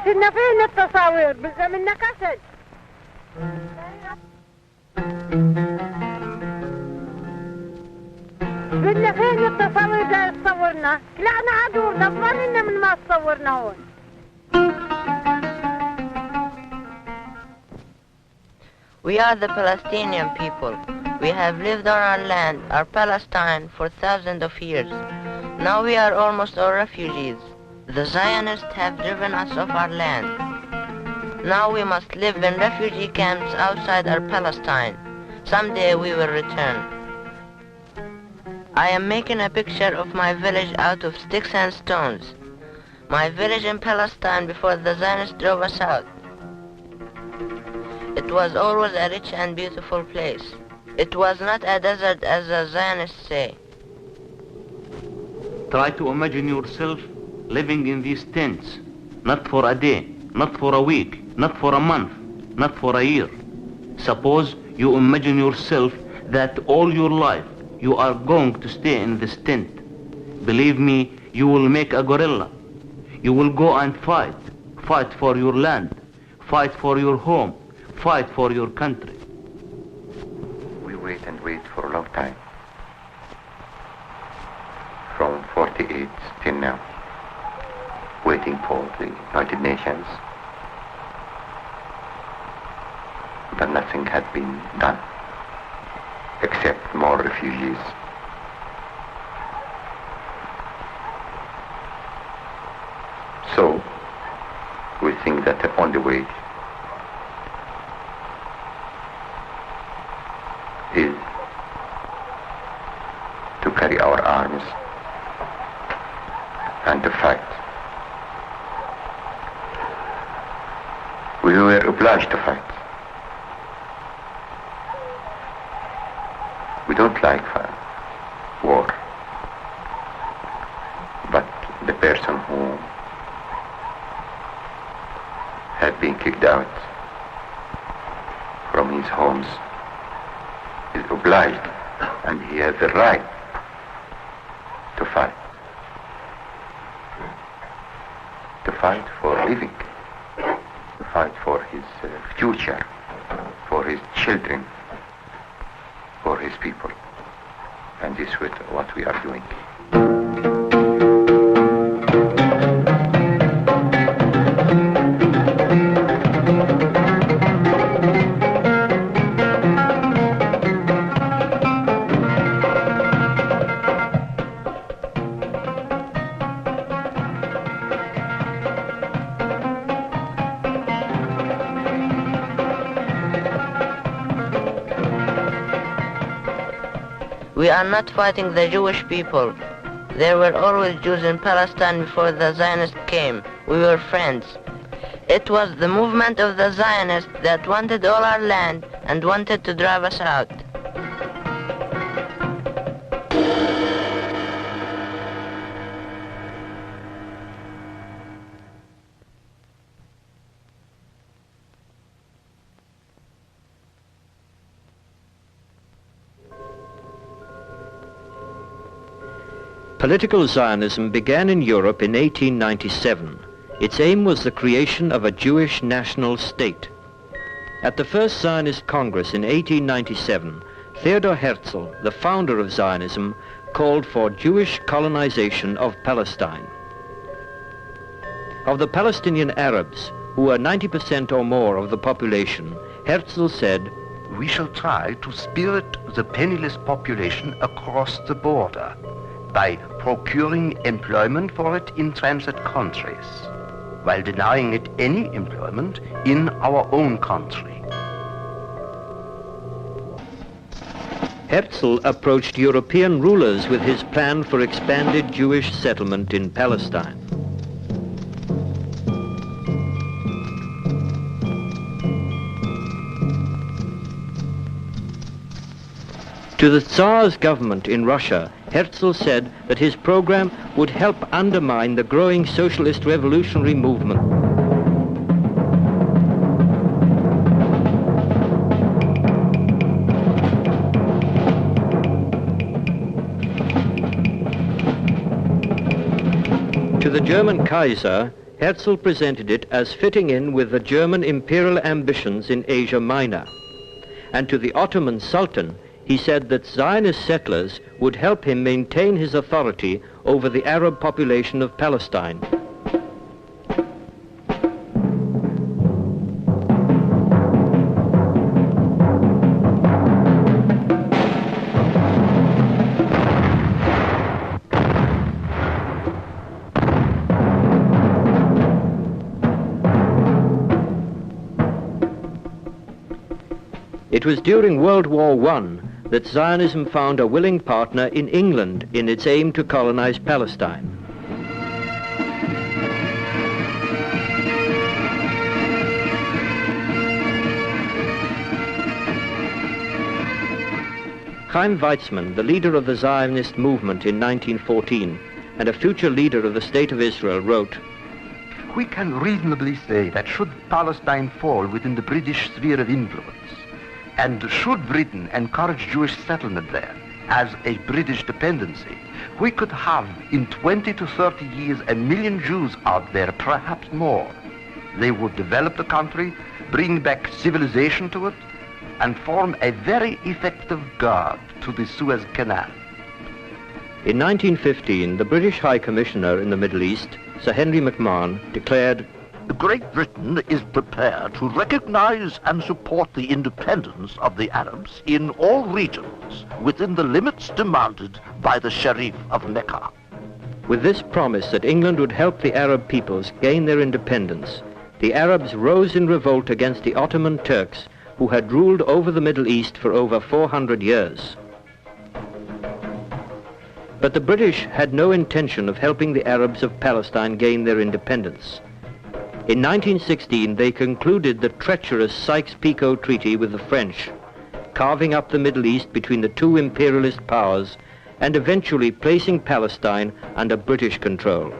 سيدنا فين التصاوير بالزمن كسد بدنا فين التصاوير اللي تصورنا طلعنا عدو ضمننا من ما تصورنا هون. We are the Palestinian people. We have lived on our land, our Palestine, for thousands of years. Now we are almost all refugees. The Zionists have driven us off our land. Now we must live in refugee camps outside our Palestine. Someday we will return. I am making a picture of my village out of sticks and stones. My village in Palestine before the Zionists drove us out. It was always a rich and beautiful place. It was not a desert as the Zionists say. Try to imagine yourself living in these tents, not for a day, not for a week, not for a month, not for a year. Suppose you imagine yourself that all your life you are going to stay in this tent. Believe me, you will make a guerrilla. You will go and fight. Fight for your land. Fight for your home. Fight for your country. We wait and wait for a long time. From 48 till now. Waiting for the United Nations. But nothing had been done. Except more refugees. So, we think that the only way is to carry our arms and to fight. We were obliged to fight. We don't like war, but the person who had been kicked out from his homes is obliged, and he has the right to fight. To fight for living, to fight for his future, for his children, for his people. And this is what we are doing. We are not fighting the Jewish people. There were always Jews in Palestine before the Zionists came. We were friends. It was the movement of the Zionists that wanted all our land and wanted to drive us out. Political Zionism began in Europe in 1897. Its aim was the creation of a Jewish national state. At the first Zionist Congress in 1897, Theodor Herzl, the founder of Zionism, called for Jewish colonization of Palestine. Of the Palestinian Arabs, who were 90% or more of the population, Herzl said, "We shall try to spirit the penniless population across the border by procuring employment for it in transit countries, while denying it any employment in our own country." Herzl approached European rulers with his plan for expanded Jewish settlement in Palestine. To the Tsar's government in Russia, Herzl said that his program would help undermine the growing socialist revolutionary movement. To the German Kaiser, Herzl presented it as fitting in with the German imperial ambitions in Asia Minor. And to the Ottoman Sultan, he said that Zionist settlers would help him maintain his authority over the Arab population of Palestine. It was during World War I that Zionism found a willing partner in England in its aim to colonize Palestine. Chaim Weizmann, the leader of the Zionist movement in 1914 and a future leader of the State of Israel, wrote, "We can reasonably say that should Palestine fall within the British sphere of influence, and should Britain encourage Jewish settlement there as a British dependency, we could have in 20 to 30 years 1 million Jews out there, perhaps more. They would develop the country, bring back civilization to it, and form a very effective guard to the Suez Canal." In 1915, the British High Commissioner in the Middle East, Sir Henry McMahon, declared, "Great Britain is prepared to recognize and support the independence of the Arabs in all regions within the limits demanded by the Sharif of Mecca." With this promise that England would help the Arab peoples gain their independence, the Arabs rose in revolt against the Ottoman Turks, who had ruled over the Middle East for over 400 years. But the British had no intention of helping the Arabs of Palestine gain their independence. In 1916, they concluded the treacherous Sykes-Picot Treaty with the French, carving up the Middle East between the two imperialist powers and eventually placing Palestine under British control.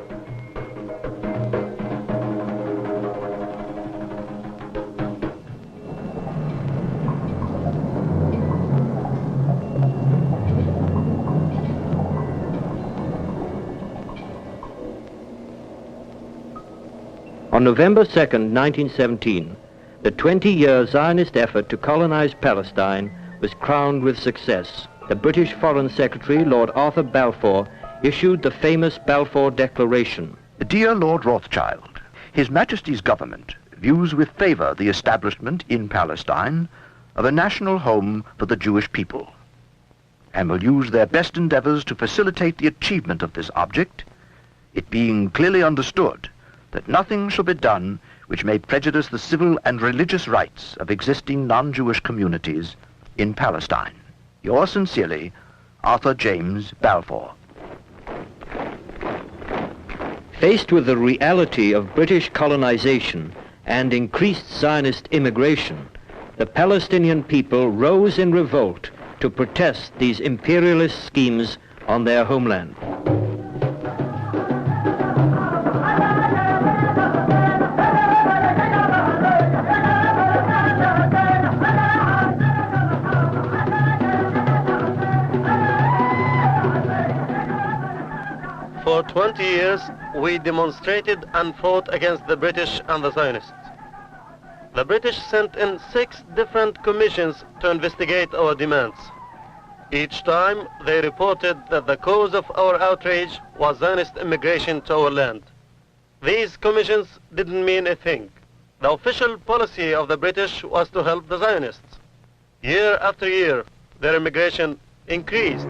On November 2nd, 1917, the 20-year Zionist effort to colonize Palestine was crowned with success. The British Foreign Secretary, Lord Arthur Balfour, issued the famous Balfour Declaration. "Dear Lord Rothschild, His Majesty's government views with favor the establishment in Palestine of a national home for the Jewish people, and will use their best endeavors to facilitate the achievement of this object, it being clearly understood that nothing shall be done which may prejudice the civil and religious rights of existing non-Jewish communities in Palestine. Yours sincerely, Arthur James Balfour." Faced with the reality of British colonization and increased Zionist immigration, the Palestinian people rose in revolt to protest these imperialist schemes on their homeland. For 20 years, we demonstrated and fought against the British and the Zionists. The British sent in 6 different commissions to investigate our demands. Each time, they reported that the cause of our outrage was Zionist immigration to our land. These commissions didn't mean a thing. The official policy of the British was to help the Zionists. Year after year, their immigration increased.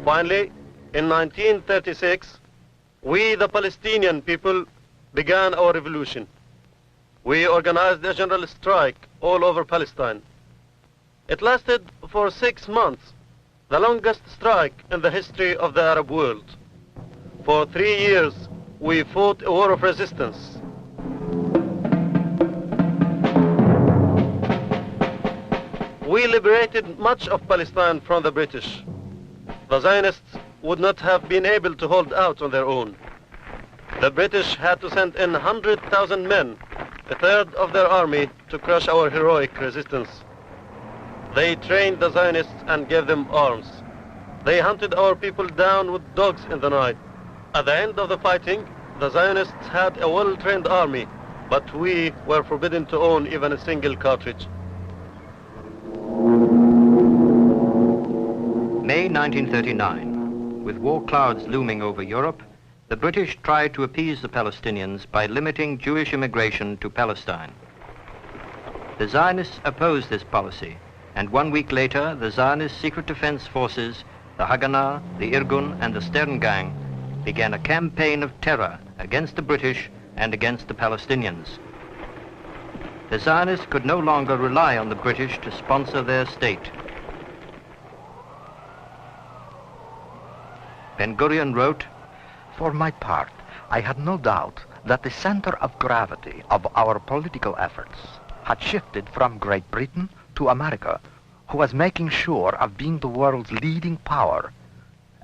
Finally, in 1936, we, the Palestinian people, began our revolution. We organized a general strike all over Palestine. It lasted for 6 months, the longest strike in the history of the Arab world. For 3 years, we fought a war of resistance. We liberated much of Palestine from the British. The Zionists would not have been able to hold out on their own. The British had to send in 100,000 men, a third of their army, to crush our heroic resistance. They trained the Zionists and gave them arms. They hunted our people down with dogs in the night. At the end of the fighting, The Zionists had a well-trained army, but we were forbidden to own even a single cartridge. May 1939. With war clouds looming over Europe, the British tried to appease the Palestinians by limiting Jewish immigration to Palestine. The Zionists opposed this policy, and 1 week later, the Zionist secret defense forces, the Haganah, the Irgun, and the Stern Gang, began a campaign of terror against the British and against the Palestinians. The Zionists could no longer rely on the British to sponsor their state. Ben-Gurion wrote, For my part, I had no doubt that the center of gravity of our political efforts had shifted from Great Britain to America, who was making sure of being the world's leading power,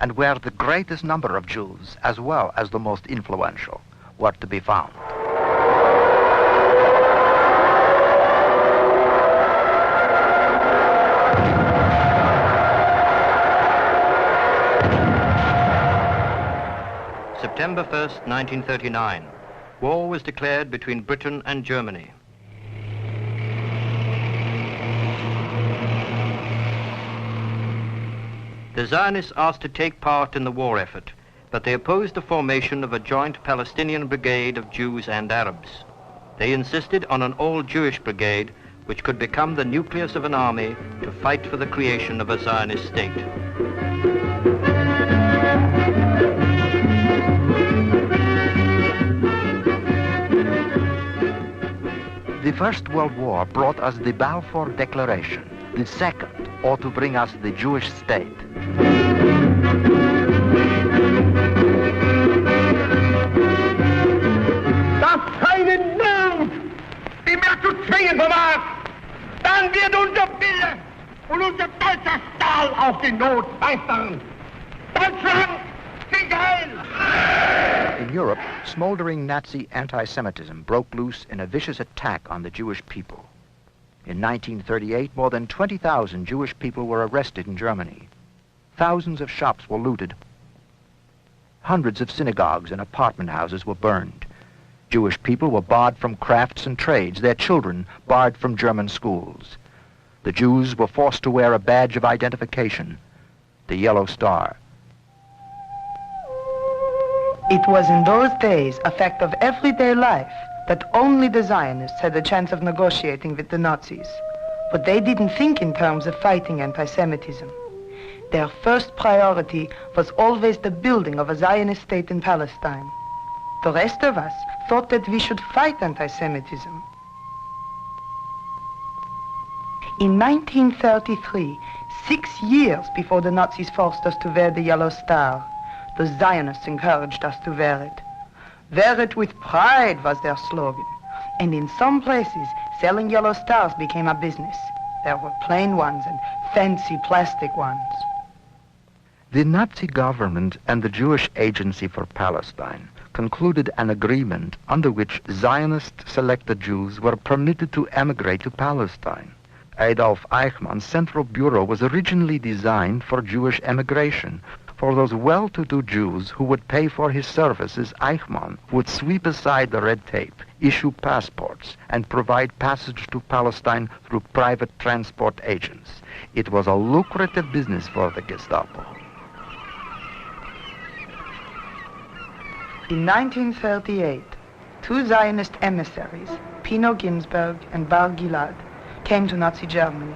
and where the greatest number of Jews, as well as the most influential, were to be found. September 1st, 1939. War was declared between Britain and Germany. The Zionists asked to take part in the war effort, but they opposed the formation of a joint Palestinian brigade of Jews and Arabs. They insisted on an all-Jewish brigade, which could become the nucleus of an army to fight for the creation of a Zionist state. The First World War brought us the Balfour Declaration. The second ought to bring us the Jewish state. Das keinen Mut, die mehr zu zwingen vermag, dann wird unser Wille und unser deutscher Stahl auch die Not meistern. Deutschland, sieg heil! In Europe, smoldering Nazi anti-Semitism broke loose in a vicious attack on the Jewish people. In 1938, more than 20,000 Jewish people were arrested in Germany. Thousands of shops were looted. Hundreds of synagogues and apartment houses were burned. Jewish people were barred from crafts and trades, their children barred from German schools. The Jews were forced to wear a badge of identification, the yellow star. It was in those days a fact of everyday life that only the Zionists had a chance of negotiating with the Nazis. But they didn't think in terms of fighting anti-Semitism. Their first priority was always the building of a Zionist state in Palestine. The rest of us thought that we should fight anti-Semitism. In 1933, 6 years before the Nazis forced us to wear the yellow star, the Zionists encouraged us to wear it. Wear it with pride was their slogan. And in some places, selling yellow stars became a business. There were plain ones and fancy plastic ones. The Nazi government and the Jewish Agency for Palestine concluded an agreement under which Zionist-selected Jews were permitted to emigrate to Palestine. Adolf Eichmann's Central Bureau was originally designed for Jewish emigration. For those well-to-do Jews who would pay for his services, Eichmann would sweep aside the red tape, issue passports, and provide passage to Palestine through private transport agents. It was a lucrative business for the Gestapo. In 1938, 2 Zionist emissaries, Pino Ginsberg and Bar Gilad, came to Nazi Germany.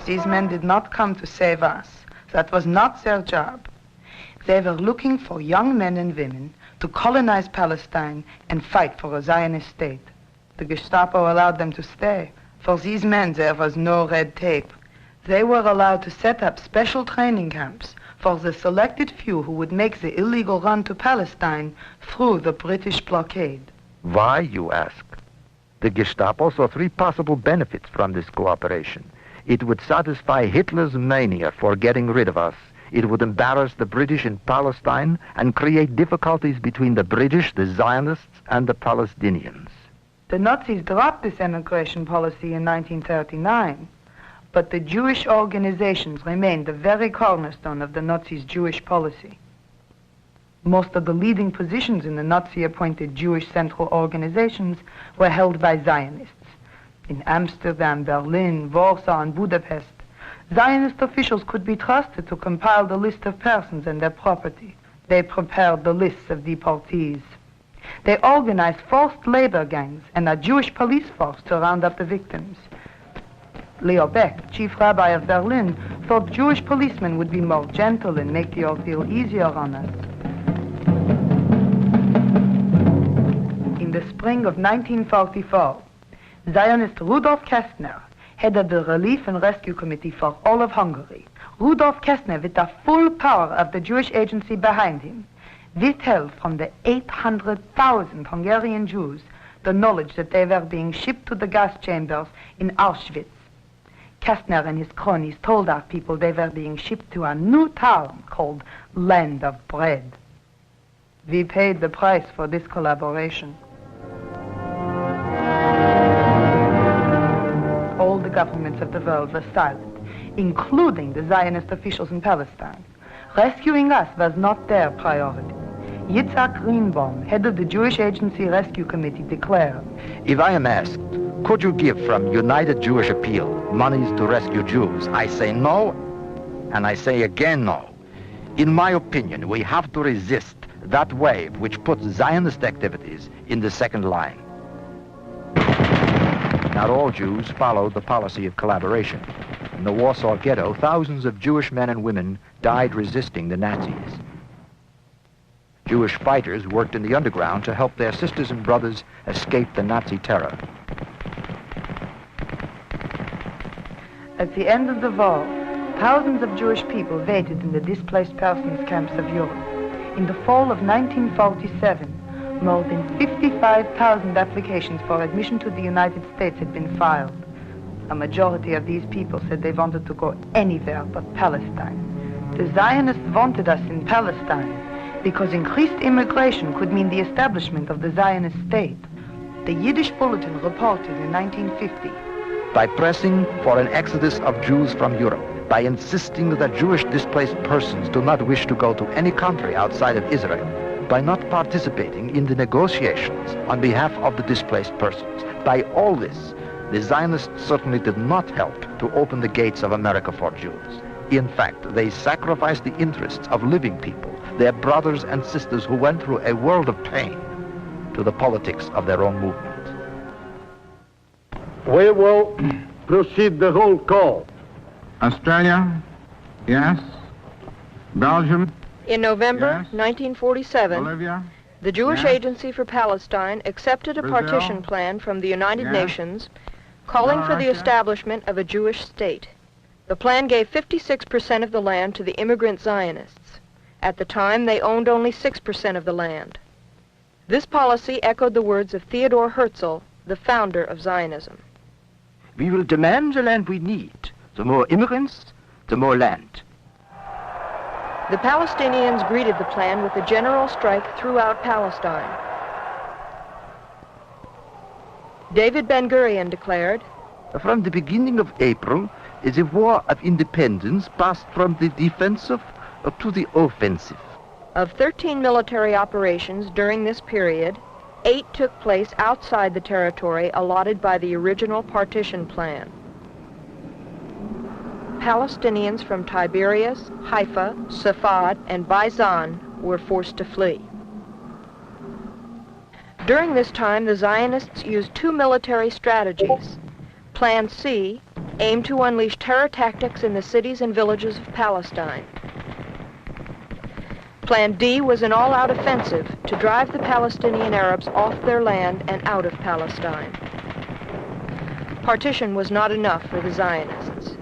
These men did not come to save us. That was not their job. They were looking for young men and women to colonize Palestine and fight for a Zionist state. The Gestapo allowed them to stay. For these men, there was no red tape. They were allowed to set up special training camps for the selected few who would make the illegal run to Palestine through the British blockade. Why, you ask? The Gestapo saw 3 possible benefits from this cooperation. It would satisfy Hitler's mania for getting rid of us. It would embarrass the British in Palestine and create difficulties between the British, the Zionists, and the Palestinians. The Nazis dropped this emigration policy in 1939, but the Jewish organizations remained the very cornerstone of the Nazis' Jewish policy. Most of the leading positions in the Nazi-appointed Jewish central organizations were held by Zionists. In Amsterdam, Berlin, Warsaw, and Budapest, Zionist officials could be trusted to compile the list of persons and their property. They prepared the lists of deportees. They organized forced labor gangs and a Jewish police force to round up the victims. Leo Beck, chief rabbi of Berlin, thought Jewish policemen would be more gentle and make the ordeal easier on us. In the spring of 1944, Zionist Rudolf Kästner headed the Relief and Rescue Committee for all of Hungary. Rudolf Kästner, with the full power of the Jewish agency behind him, withheld from the 800,000 Hungarian Jews the knowledge that they were being shipped to the gas chambers in Auschwitz. Kästner and his cronies told our people they were being shipped to a new town called Land of Bread. We paid the price for this collaboration. All the governments of the world were silent, including the Zionist officials in Palestine. Rescuing us was not their priority. Yitzhak Greenbaum, head of the Jewish Agency Rescue Committee, declared, If I am asked, could you give from United Jewish Appeal monies to rescue Jews? I say no, and I say again no. In my opinion, we have to resist that wave which puts Zionist activities in the second line. Not all Jews followed the policy of collaboration. In the Warsaw Ghetto, thousands of Jewish men and women died resisting the Nazis. Jewish fighters worked in the underground to help their sisters and brothers escape the Nazi terror. At the end of the war, thousands of Jewish people waited in the displaced persons camps of Europe. In the fall of 1947, more than 55,000 applications for admission to the United States had been filed. A majority of these people said they wanted to go anywhere but Palestine. The Zionists wanted us in Palestine because increased immigration could mean the establishment of the Zionist state. The Yiddish Bulletin reported in 1950, by pressing for an exodus of Jews from Europe, by insisting that Jewish displaced persons do not wish to go to any country outside of Israel, by not participating in the negotiations on behalf of the displaced persons. By all this, the Zionists certainly did not help to open the gates of America for Jews. In fact, they sacrificed the interests of living people, their brothers and sisters who went through a world of pain, to the politics of their own movement. We will proceed the roll call. Australia, yes. Belgium, In November yes. 1947, Bolivia, the Jewish yes. Agency for Palestine accepted a Brazil, partition plan from the United yes. Nations calling for the Russia. establishment of a Jewish state. The plan gave 56% of the land to the immigrant Zionists. At the time, they owned only 6% of the land. This policy echoed the words of Theodor Herzl, the founder of Zionism. We will demand the land we need. The more immigrants, the more land. The Palestinians greeted the plan with a general strike throughout Palestine. David Ben-Gurion declared, From the beginning of April, the war of independence passed from the defensive to the offensive. of 13 military operations during this period, 8 took place outside the territory allotted by the original partition plan. Palestinians from Tiberias, Haifa, Safad, and Baisan were forced to flee. During this time, the Zionists used 2 military strategies. Plan C aimed to unleash terror tactics in the cities and villages of Palestine. Plan D was an all-out offensive to drive the Palestinian Arabs off their land and out of Palestine. Partition was not enough for the Zionists.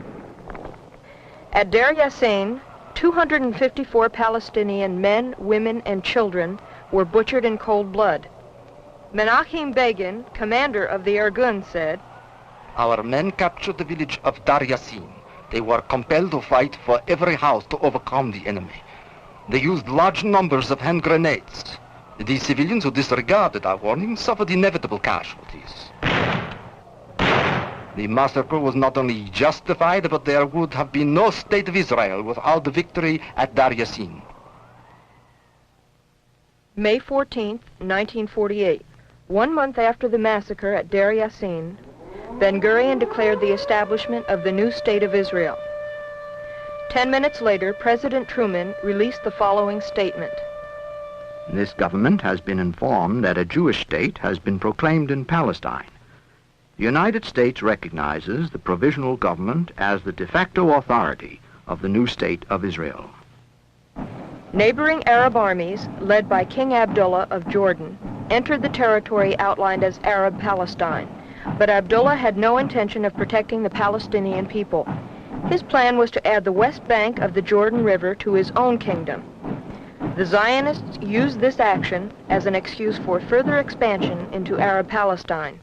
At Deir Yassin, 254 Palestinian men, women, and children were butchered in cold blood. Menachem Begin, commander of the Irgun, said, Our men captured the village of Deir Yassin. They were compelled to fight for every house to overcome the enemy. They used large numbers of hand grenades. The civilians who disregarded our warning suffered inevitable casualties. The massacre was not only justified, but there would have been no state of Israel without the victory at Deir Yassin. May 14, 1948, 1 month after the massacre at Deir Yassin, Ben-Gurion declared the establishment of the new state of Israel. 10 minutes later, President Truman released the following statement. This government has been informed that a Jewish state has been proclaimed in Palestine. The United States recognizes the provisional government as the de facto authority of the new state of Israel. Neighboring Arab armies, led by King Abdullah of Jordan, entered the territory outlined as Arab Palestine, but Abdullah had no intention of protecting the Palestinian people. His plan was to add the west bank of the Jordan River to his own kingdom. The Zionists used this action as an excuse for further expansion into Arab Palestine.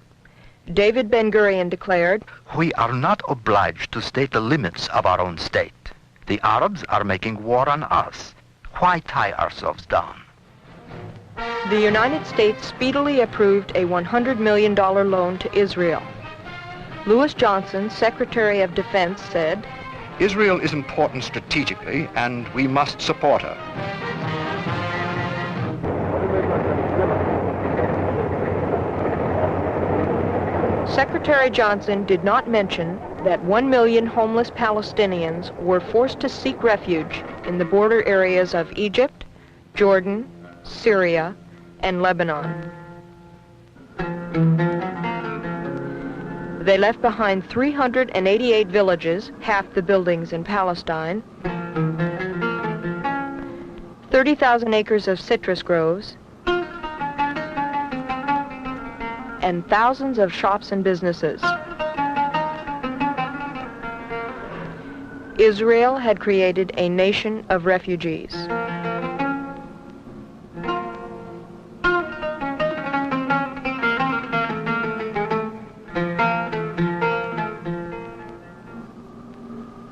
David Ben-Gurion declared, "We are not obliged to state the limits of our own state. The Arabs are making war on us. Why tie ourselves down?" The United States speedily approved a $100 million loan to Israel. Lewis Johnson, Secretary of Defense, said, Israel is important strategically, and we must support her. Secretary Johnson did not mention that 1 million homeless Palestinians were forced to seek refuge in the border areas of Egypt, Jordan, Syria, and Lebanon. They left behind 388 villages, half the buildings in Palestine, 30,000 acres of citrus groves, and thousands of shops and businesses. Israel had created a nation of refugees.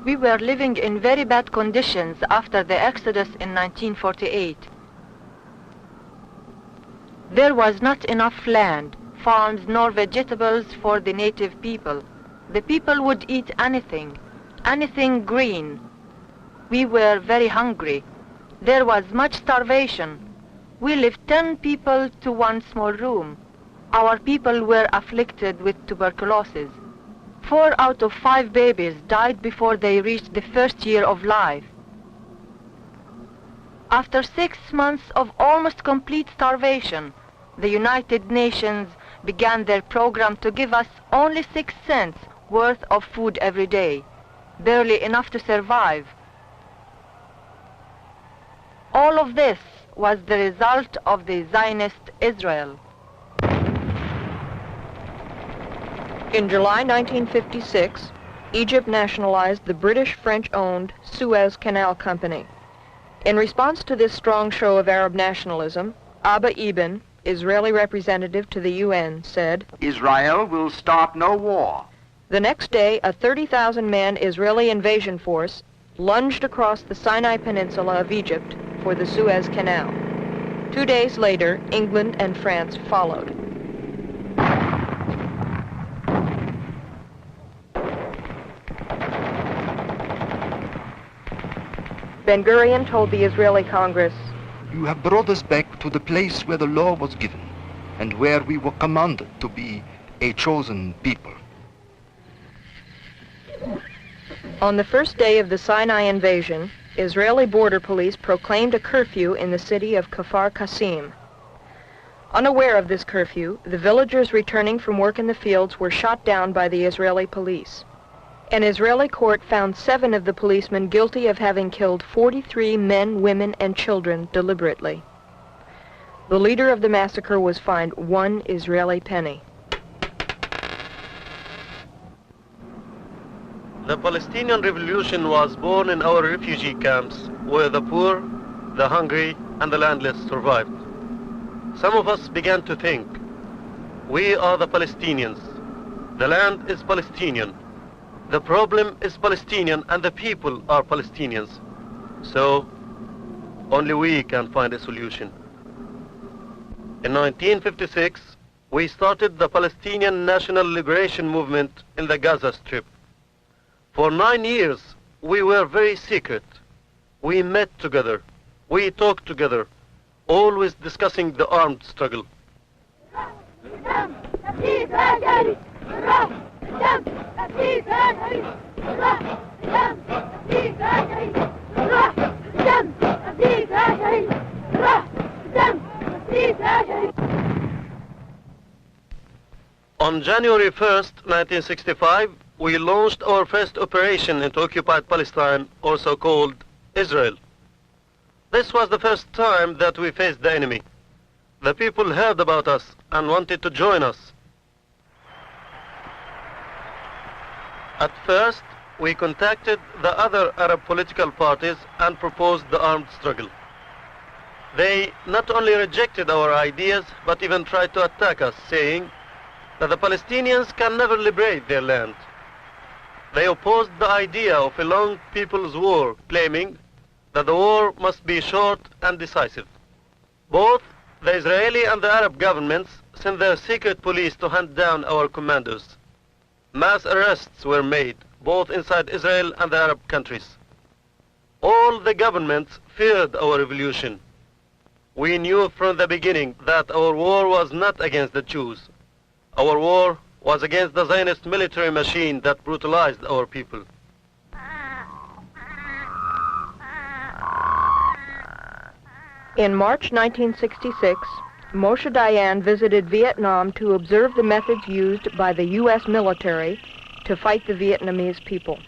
We were living in very bad conditions after the Exodus in 1948. There was not enough land, farms, nor vegetables for the native people. The people would eat anything green. We were very hungry. There was much starvation. We lived 10 people to one small room. Our people were afflicted with tuberculosis. 4 out of 5 babies died before they reached the first year of life. After 6 months of almost complete starvation, the United Nations began their program to give us only 6 cents worth of food every day, barely enough to survive. All of this was the result of the Zionist Israel. In July 1956, Egypt nationalized the British-French-owned Suez Canal Company. In response to this strong show of Arab nationalism, Abba Eban, Israeli representative to the UN, said, Israel will start no war. The next day, a 30,000-man Israeli invasion force lunged across the Sinai Peninsula of Egypt for the Suez Canal. 2 days later, England and France followed. Ben-Gurion told the Israeli Congress, You have brought us back to the place where the law was given and where we were commanded to be a chosen people. On the first day of the Sinai invasion, Israeli border police proclaimed a curfew in the city of Kfar Qasim. Unaware of this curfew, the villagers returning from work in the fields were shot down by the Israeli police. An Israeli court found 7 of the policemen guilty of having killed 43 men, women, and children deliberately. The leader of the massacre was fined 1 Israeli penny. The Palestinian Revolution was born in our refugee camps, where the poor, the hungry, and the landless survived. Some of us began to think, we are the Palestinians. The land is Palestinian. The problem is Palestinian, and the people are Palestinians. So, only we can find a solution. In 1956, we started the Palestinian National Liberation Movement in the Gaza Strip. For 9 years, we were very secret. We met together. We talked together. always discussing the armed struggle. On January 1st, 1965, we launched our first operation into occupied Palestine, also called Israel. This was the first time that we faced the enemy. The people heard about us and wanted to join us. At first, we contacted the other Arab political parties and proposed the armed struggle. They not only rejected our ideas, but even tried to attack us, saying that the Palestinians can never liberate their land. They opposed the idea of a long people's war, claiming that the war must be short and decisive. Both the Israeli and the Arab governments sent their secret police to hunt down our commandos. Mass arrests were made, both inside Israel and the Arab countries. All the governments feared our revolution. We knew from the beginning that our war was not against the Jews. Our war was against the Zionist military machine that brutalized our people. In March 1966, Moshe Dayan visited Vietnam to observe the methods used by the U.S. military to fight the Vietnamese people.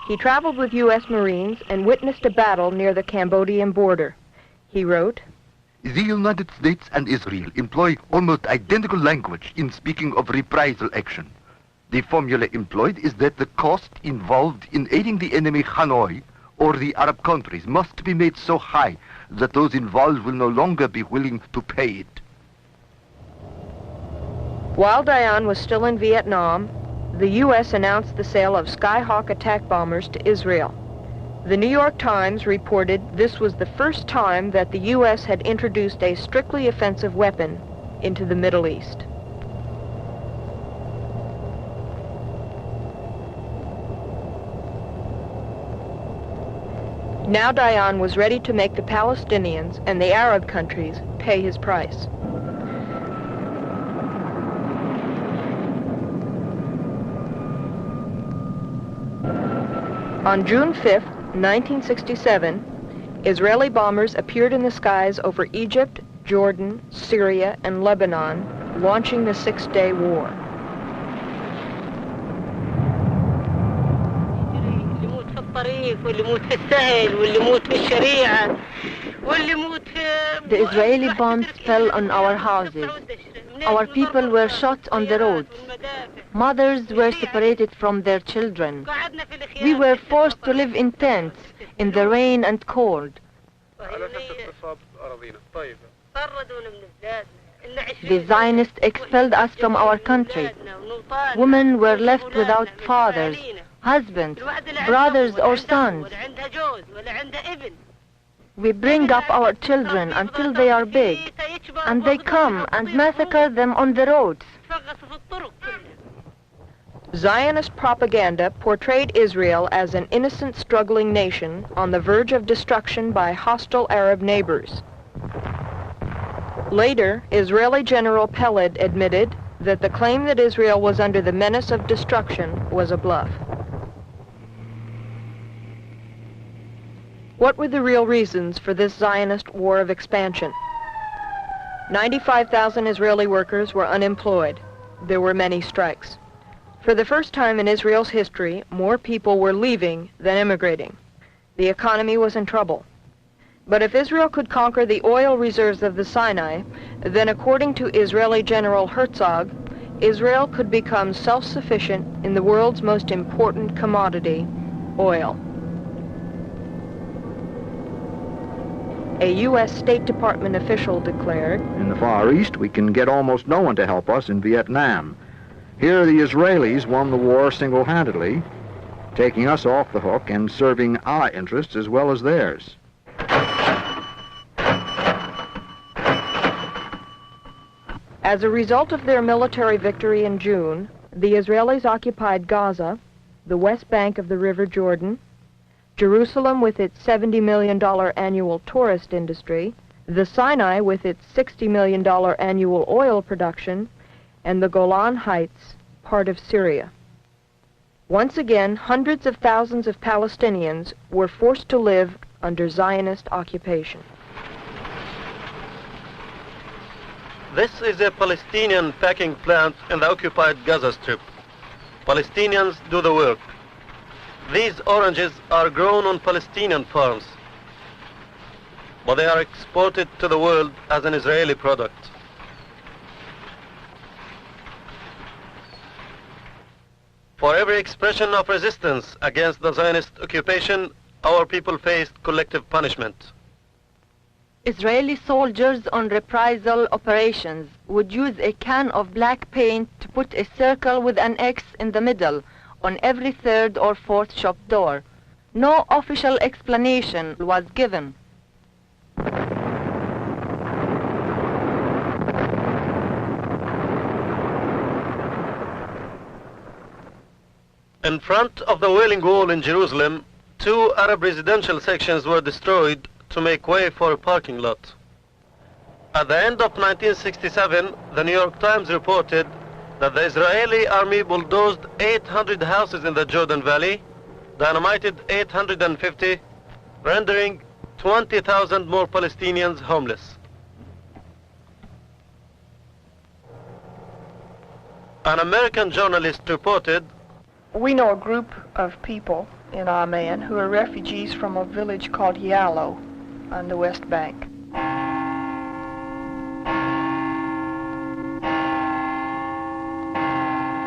He traveled with U.S. Marines and witnessed a battle near the Cambodian border. He wrote, "The United States and Israel employ almost identical language in speaking of reprisal action. The formula employed is that the cost involved in aiding the enemy Hanoi or the Arab countries must be made so high that those involved will no longer be willing to pay it." While Dayan was still in Vietnam, the U.S. announced the sale of Skyhawk attack bombers to Israel. The New York Times reported this was the first time that the U.S. had introduced a strictly offensive weapon into the Middle East. Now Dayan was ready to make the Palestinians and the Arab countries pay his price. On June 5, 1967, Israeli bombers appeared in the skies over Egypt, Jordan, Syria, and Lebanon, launching the Six-Day War. The Israeli bombs fell on our houses. Our people were shot on the roads. Mothers were separated from their children. We were forced to live in tents in the rain and cold. The Zionists expelled us from our country. Women were left without fathers, husbands, brothers or sons. We bring up our children until they are big, and they come and massacre them on the roads. Zionist propaganda portrayed Israel as an innocent, struggling nation on the verge of destruction by hostile Arab neighbors. Later, Israeli General Peled admitted that the claim that Israel was under the menace of destruction was a bluff. What were the real reasons for this Zionist war of expansion? 95,000 Israeli workers were unemployed. There were many strikes. For the first time in Israel's history, more people were leaving than immigrating. The economy was in trouble. But if Israel could conquer the oil reserves of the Sinai, then according to Israeli General Herzog, Israel could become self-sufficient in the world's most important commodity, oil. A U.S. State Department official declared, "In the Far East, we can get almost no one to help us in Vietnam. Here, the Israelis won the war single-handedly, taking us off the hook and serving our interests as well as theirs." As a result of their military victory in June, the Israelis occupied Gaza, the West Bank of the River Jordan, Jerusalem with its $70 million annual tourist industry, the Sinai with its $60 million annual oil production, and the Golan Heights, part of Syria. Once again, hundreds of thousands of Palestinians were forced to live under Zionist occupation. This is a Palestinian packing plant in the occupied Gaza Strip. Palestinians do the work. These oranges are grown on Palestinian farms, but they are exported to the world as an Israeli product. For every expression of resistance against the Zionist occupation, our people faced collective punishment. Israeli soldiers on reprisal operations would use a can of black paint to put a circle with an X in the middle on every third or fourth shop door. No official explanation was given. In front of the Wailing Wall in Jerusalem, 2 Arab residential sections were destroyed to make way for a parking lot. At the end of 1967, the New York Times reported that the Israeli army bulldozed 800 houses in the Jordan Valley, dynamited 850, rendering 20,000 more Palestinians homeless. An American journalist reported, "We know a group of people in Amman who are refugees from a village called Yallo on the West Bank.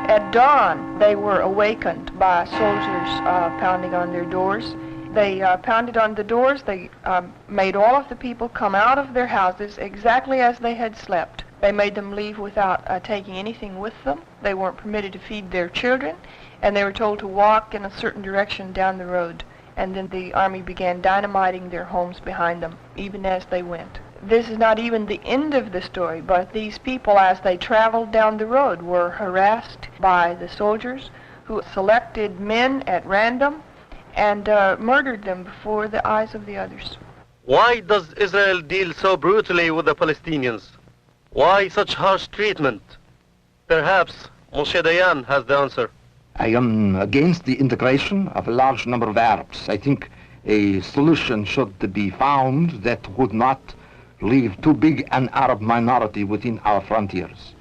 At dawn, they were awakened by soldiers pounding on their doors. They pounded on the doors. They made all of the people come out of their houses exactly as they had slept. They made them leave without taking anything with them. They weren't permitted to feed their children, and they were told to walk in a certain direction down the road. And then the army began dynamiting their homes behind them, even as they went. This is not even the end of the story, but these people, as they traveled down the road, were harassed by the soldiers who selected men at random and murdered them before the eyes of the others." Why does Israel deal so brutally with the Palestinians? Why such harsh treatment? Perhaps Moshe Dayan has the answer. I am against the integration of a large number of Arabs. I think a solution should be found that would not leave too big an Arab minority within our frontiers.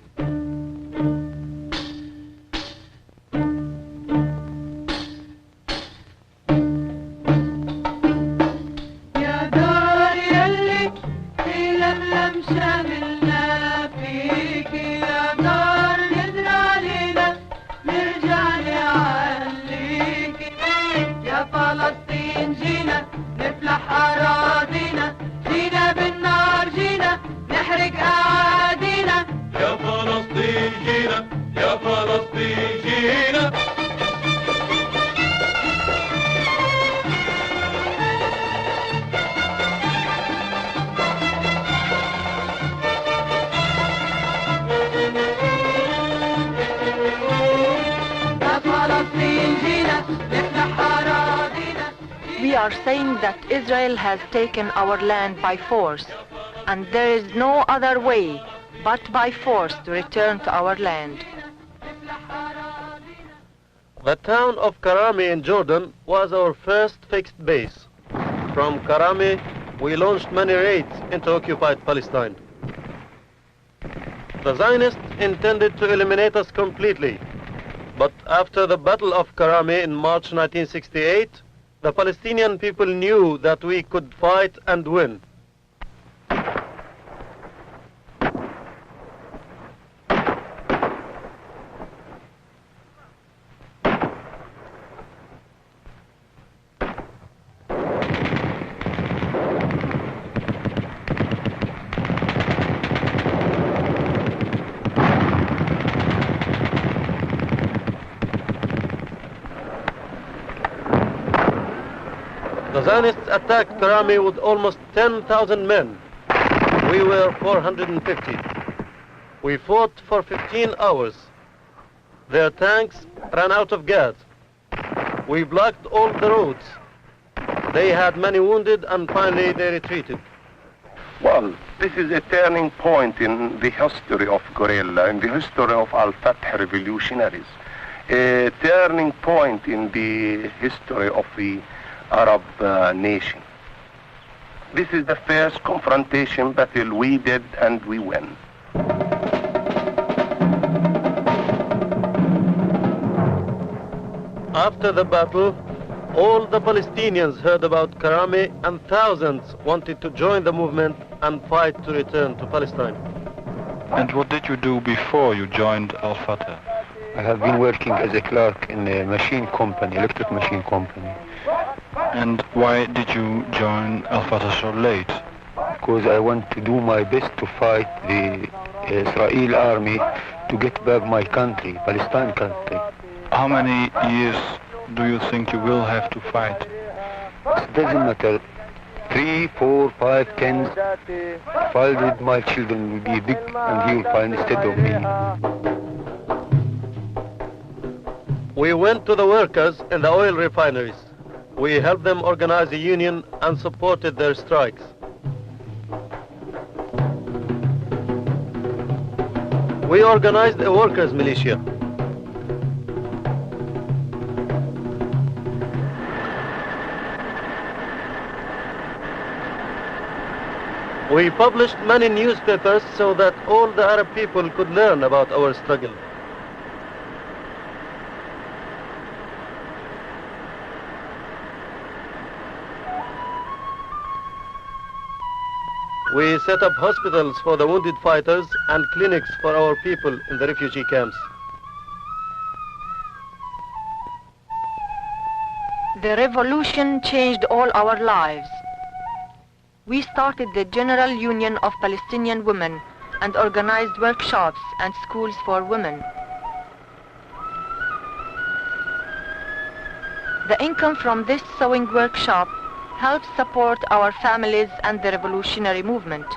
We are saying that Israel has taken our land by force, and there is no other way but by force to return to our land. The town of Karami in Jordan was our first fixed base. From Karami, we launched many raids into occupied Palestine. The Zionists intended to eliminate us completely, but after the Battle of Karami in March 1968, the Palestinian people knew that we could fight and win. The Zionists attacked Karami with almost 10,000 men. We were 450. We fought for 15 hours. Their tanks ran out of gas. We blocked all the roads. They had many wounded, and finally they retreated. Well, this is a turning point in the history of guerrilla, in the history of Al-Fatah revolutionaries. A turning point in the history of the Arab nation. This is the first confrontation battle we did and we win. After the battle, all the Palestinians heard about Karami and thousands wanted to join the movement and fight to return to Palestine. And what did you do before you joined Al-Fatah? I have been working as a clerk in a machine company, electric machine company. And why did you join Al-Fatah so late? Because I want to do my best to fight the Israel army to get back my country, Palestine country. How many years do you think you will have to fight? It doesn't matter. 3, 4, 5, 10. If I with my children will be big and he will fight instead of me. We went to the workers in the oil refineries. We helped them organize a union and supported their strikes. We organized a workers' militia. We published many newspapers so that all the Arab people could learn about our struggle. We set up hospitals for the wounded fighters and clinics for our people in the refugee camps. The revolution changed all our lives. We started the General Union of Palestinian Women and organized workshops and schools for women. The income from this sewing workshop helps support our families and the revolutionary movement.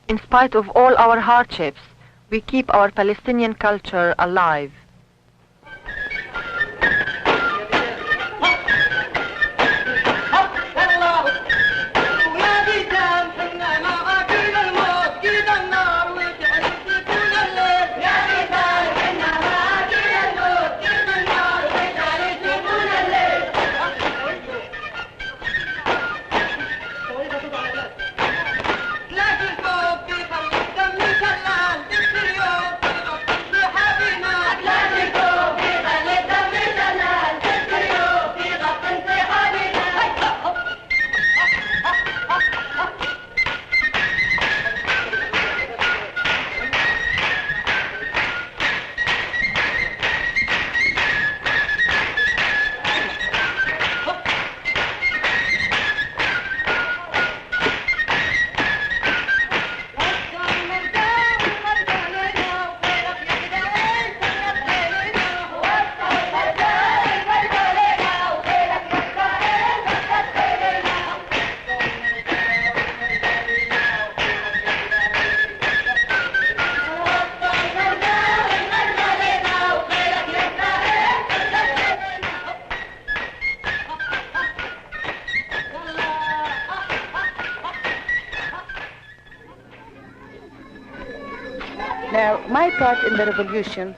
In spite of all our hardships, we keep our Palestinian culture alive. Now, my part in the revolution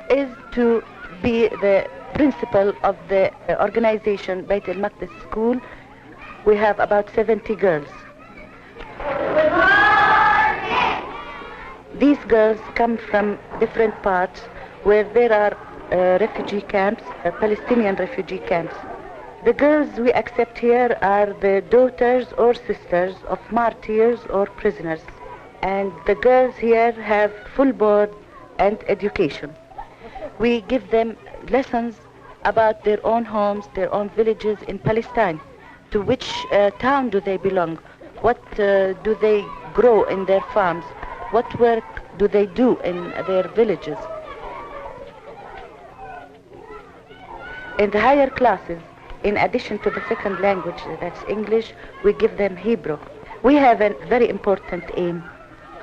is to be the principal of the organization Beit al-Maqdis School. We have about 70 girls. These girls come from different parts where there are refugee camps, Palestinian refugee camps. The girls we accept here are the daughters or sisters of martyrs or prisoners. And the girls here have full board and education. We give them lessons about their own homes, their own villages in Palestine. To which town do they belong? What do they grow in their farms? What work do they do in their villages? In the higher classes, in addition to the second language, that's English, we give them Hebrew. We have a very important aim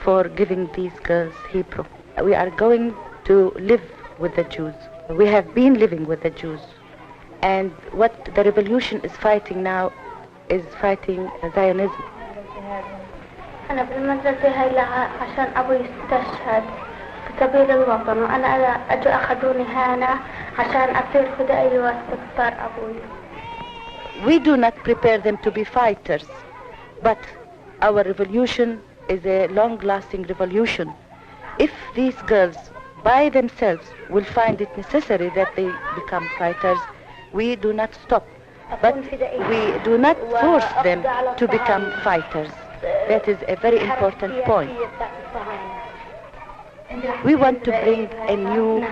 for giving these girls Hebrew. We are going to live with the Jews. We have been living with the Jews. And what the revolution is fighting now is fighting Zionism. أنا في المدرسة هاي لها عشان أبوي استشهد في سبيل الوطن وأنا أجوا أخذوني هنا عشان أصير فدائي واستقطار أبوي. We do not prepare them to be fighters, but our revolution is a long-lasting revolution. If these girls by themselves will find it necessary that they become fighters, we do not stop. But we do not force them to become fighters. That is a very important point. We want to bring a new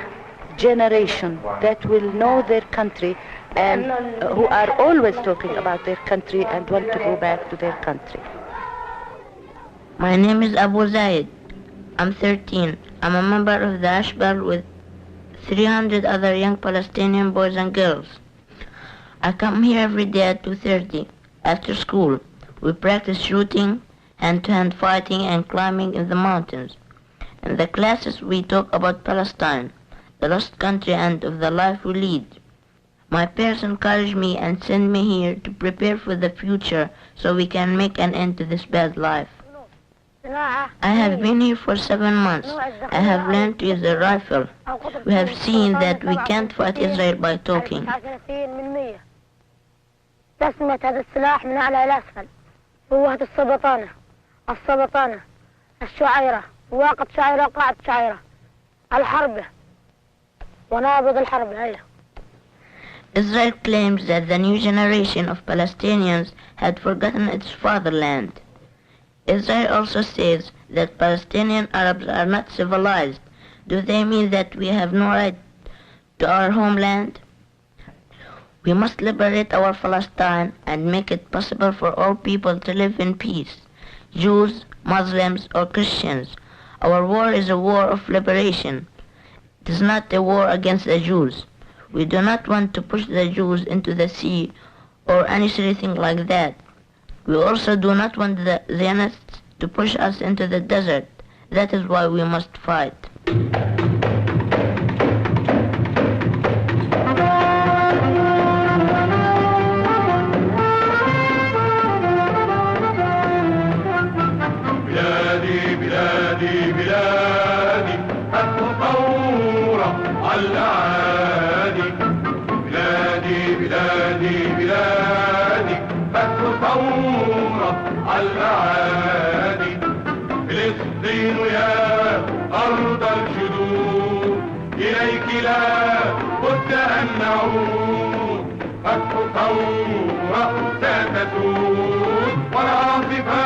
generation that will know their country and who are always talking about their country and want to go back to their country. My name is Abu Zaid. I'm 13. I'm a member of the Ashbal with 300 other young Palestinian boys and girls. I come here every day at 2:30 after school. We practice shooting, hand-to-hand fighting, and climbing in the mountains. In the classes, we talk about Palestine, the lost country, and of the life we lead. My parents encourage me and send me here to prepare for the future so we can make an end to this bad life. I have been here for 7 months. I have learned to use a rifle. We have seen that we can't fight Israel by talking. تسمية هذا السلاح من أعلى إلى أسفل. قوة السبطانة الشعيرة واقة شعيرة قاعدة شعيرة الحرب ونابض الحرب. هيا. Israel claims that the new generation of Palestinians had forgotten its fatherland. Israel also says that Palestinian Arabs are not civilized. Do they mean that we have no right to our homeland? We must liberate our Palestine and make it possible for all people to live in peace, Jews, Muslims, or Christians. Our war is a war of liberation. It is not a war against the Jews. We do not want to push the Jews into the sea or any silly thing like that. We also do not want the Zionists to push us into the desert. That is why we must fight. فلسطين يا أرض الجدود إليك لا بد أن نعود. فتح ثورة ستسود والعاصفة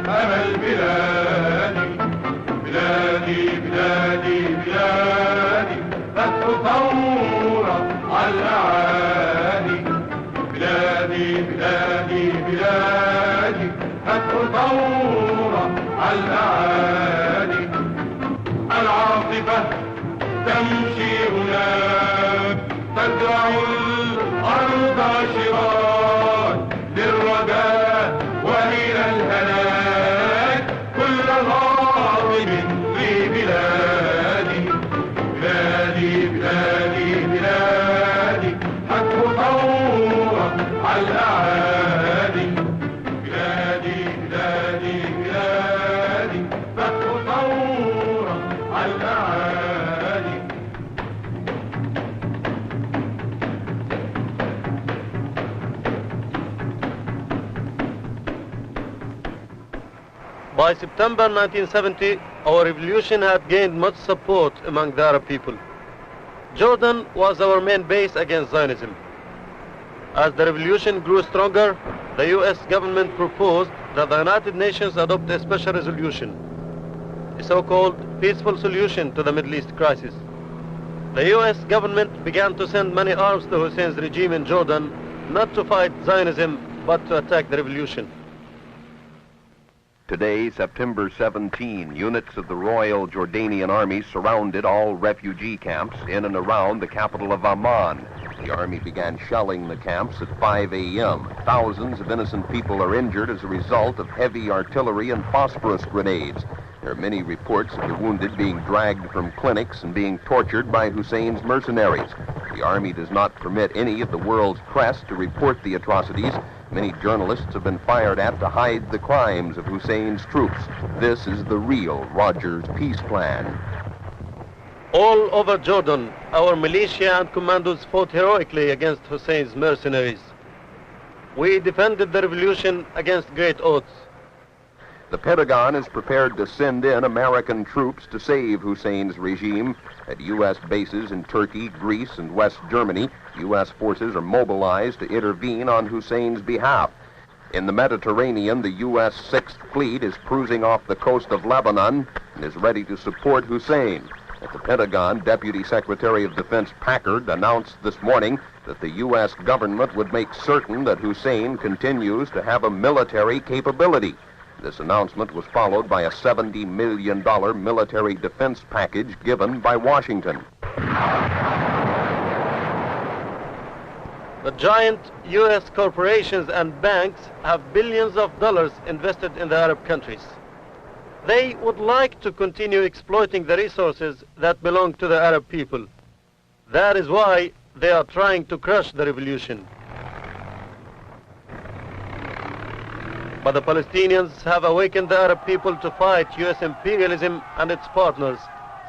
أمل بلادي بلادي بلادي بلادي. فتح ثورة على الأعادي بلادي بلادي بلادي. فتح ثورة على الأعادي. العاصفة تمشي هناك تزرع الأرض شراك للرجاء وإلى الهلاك. كل غاضب في بلادي بلادي بلادي بلادي. فتح ثورة على الأعادي بلادي بلادي بلادي. فتح ثورة على الأعادي. By September 1970, our revolution had gained much support among the Arab people. Jordan was our main base against Zionism. As the revolution grew stronger, the U.S. government proposed that the United Nations adopt a special resolution, a so-called peaceful solution to the Middle East crisis. The U.S. government began to send many arms to Hussein's regime in Jordan, not to fight Zionism, but to attack the revolution. Today, September 17, units of the Royal Jordanian Army surrounded all refugee camps in and around the capital of Amman, The army began shelling the camps at 5 a.m. Thousands of innocent people are injured as a result of heavy artillery and phosphorus grenades. There are many reports of the wounded being dragged from clinics and being tortured by Hussein's mercenaries. The army does not permit any of the world's press to report the atrocities. Many journalists have been fired at to hide the crimes of Hussein's troops. This is the real Rogers peace plan. All over Jordan, our militia and commandos fought heroically against Hussein's mercenaries. We defended the revolution against great odds. The Pentagon is prepared to send in American troops to save Hussein's regime. At U.S. bases in Turkey, Greece, and West Germany, U.S. forces are mobilized to intervene on Hussein's behalf. In the Mediterranean, the U.S. Sixth Fleet is cruising off the coast of Lebanon and is ready to support Hussein. At the Pentagon, Deputy Secretary of Defense Packard announced this morning that the U.S. government would make certain that Hussein continues to have a military capability. This announcement was followed by a $70 million military defense package given by Washington. The giant U.S. corporations and banks have billions of dollars invested in the Arab countries. They would like to continue exploiting the resources that belong to the Arab people. That is why they are trying to crush the revolution. But the Palestinians have awakened the Arab people to fight U.S. imperialism and its partners,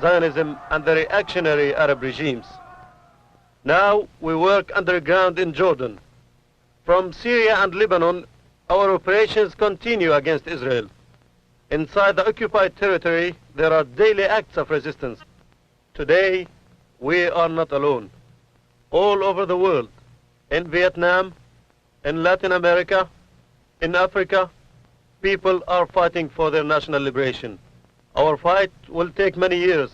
Zionism and the reactionary Arab regimes. Now we work underground in Jordan. From Syria and Lebanon, our operations continue against Israel. Inside the occupied territory, there are daily acts of resistance. Today, we are not alone. All over the world, in Vietnam, in Latin America, in Africa, people are fighting for their national liberation. Our fight will take many years,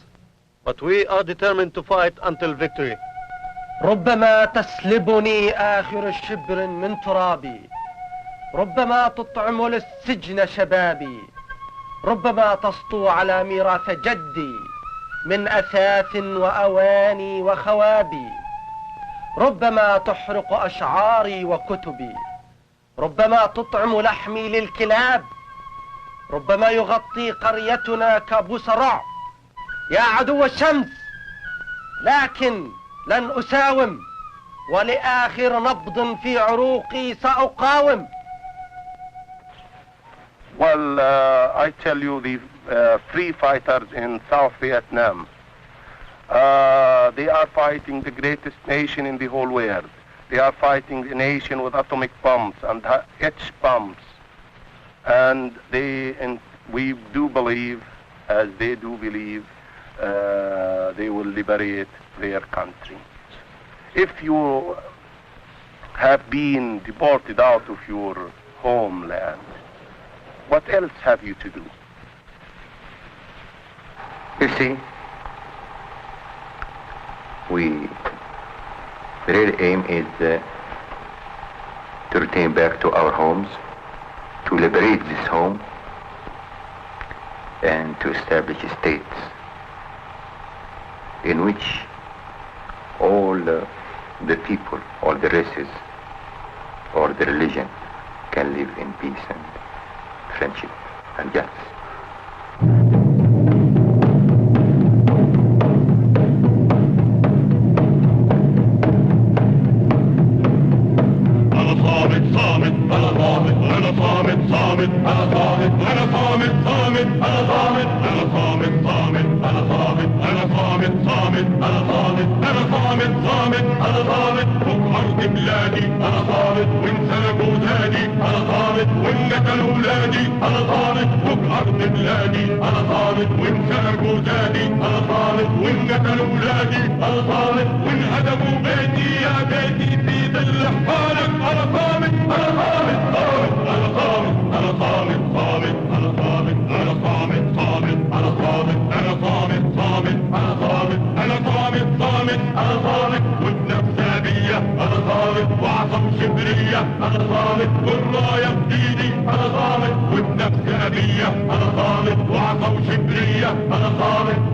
but we are determined to fight until victory. ربما تسلبني آخر شبر من ترابي، ربما تطعم للسجن شبابي، ربما تسطو على ميراث جدي من أثاث وأواني وخوابي، ربما تحرق أشعاري وكتبي، ربما تطعم لحمي للكلاب، ربما يغطي قريتنا كابوس رعب يا عدو الشمس، لكن لن أساوم، ولآخر نبض في عروقي سأقاوم. Well, I tell you, the free fighters in South Vietnam, they are fighting the greatest nation in the whole world. They are fighting a nation with atomic bombs and H bombs. And we do believe, as they do believe, they will liberate their country. If you have been deported out of your homeland, what else have you to do? You see, the real aim is to return back to our homes, to liberate this home, and to establish states in which all the people, all the races, all the religion can live in peace and friendship and justice.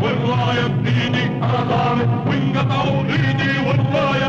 والراية بإيدي أنا ضامن وإن قطعوا إيدي والراية